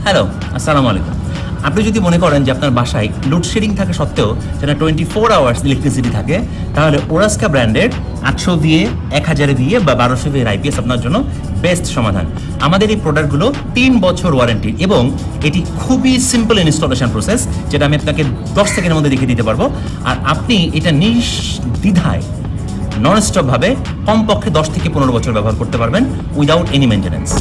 Hello, আসসালামু আলাইকুম। আপনি যদি মনে করেন যে আপনার বাসায় লোডশেডিং থাকা সত্ত্বেও যেন 24 আওয়ার্স ইলেকট্রিসিটি থাকে, তাহলে ওরাস্কা ব্র্যান্ডের 800 দিয়ে 1000 দিয়ে বা 1200 দিয়ে আইপিএস আপনার জন্য বেস্ট সমাধান। আমাদের এই প্রোডাক্টগুলো 3 বছর ওয়ারেন্টি এবং এটি খুবই সিম্পল ইনস্টলেশন প্রসেস, যেটা আমি আপনাকে 10 সেকেন্ডের মধ্যে দেখিয়ে দিতে পারবো। আর আপনি এটা নির্দ্বিধায় ননস্টপভাবে কমপক্ষে 10 থেকে 15 বছর ব্যবহার করতে পারবেন উইদাউট এনি মেনটেন্যান্স।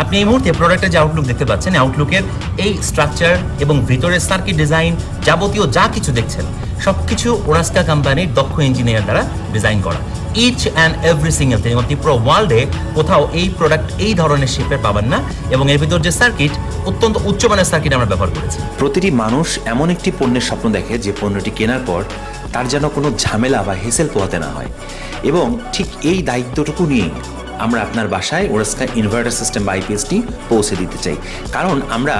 আপনি এই মুহূর্তে প্রোডাক্টের যে আউটলুক দেখতে পাচ্ছেন, আউটলুকের এই স্ট্রাকচার এবং ভিতরের সার্কিট ডিজাইন যাবতীয় যা কিছু দেখছেন সব কিছু ওরাস্কা কোম্পানির দক্ষ ইঞ্জিনিয়ার দ্বারা ডিজাইন করা। Each and every single thing, আপনি পুরো ওয়ার্ল্ডে কোথাও এই প্রোডাক্ট এই ধরনের শেপের পাবেন না। এবং এর ভিতর যে সার্কিট, অত্যন্ত উচ্চমানের সার্কিট আমরা ব্যবহার করেছি। প্রতিটি মানুষ এমন একটি পণ্যের স্বপ্ন দেখে যে পণ্যটি কেনার পর তার যেন কোনো ঝামেলা বা হেসেল পোহাতে না হয়, এবং ঠিক এই দায়িত্বটুকু নিয়ে আমরা আপনার বাসায় ওরাস্কা ইনভার্টার সিস্টেম বা আইপিএসটি পৌঁছে দিতে চাই। কারণ আমরা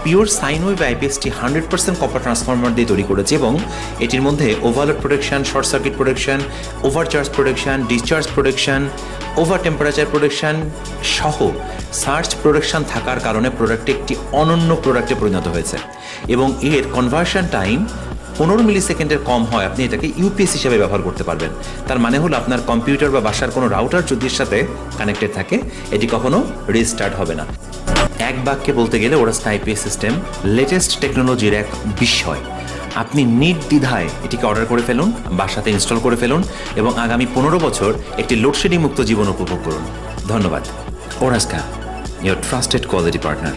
pure sine wave IPST 100% copper transformer দিয়ে তৈরি করেছি, এবং এটির মধ্যে overload protection, short circuit protection, overcharge protection, discharge protection, over temperature protection সহ সার্চ প্রোটেকশন থাকার কারণে প্রোডাক্টটি একটি অনন্য প্রোডাক্টে পরিণত হয়েছে। এবং এর কনভার্সন টাইম 15 মিলি সেকেন্ডের কম হয়। আপনি এটাকে ইউপিএস হিসেবে ব্যবহার করতে পারবেন। তার মানে হলো আপনার কম্পিউটার বা বাসার কোনো রাউটার যদি এর সাথে কানেক্টেড থাকে, এটি কখনো রিস্টার্ট হবে না। এক বাক্যে বলতে গেলে ওরাস্কা আইপিএস সিস্টেম লেটেস্ট টেকনোলজির এক বিস্ময়। আপনি নির্দ্বিধায় এটিকে অর্ডার করে ফেলুন, বাসাতে ইনস্টল করে ফেলুন এবং আগামী 15 বছর একটি লোডশেডিং মুক্ত জীবন উপভোগ করুন। ধন্যবাদ। ওরাস্কা, ইয়োর ট্রাস্টেড কোয়ালিটি পার্টনার।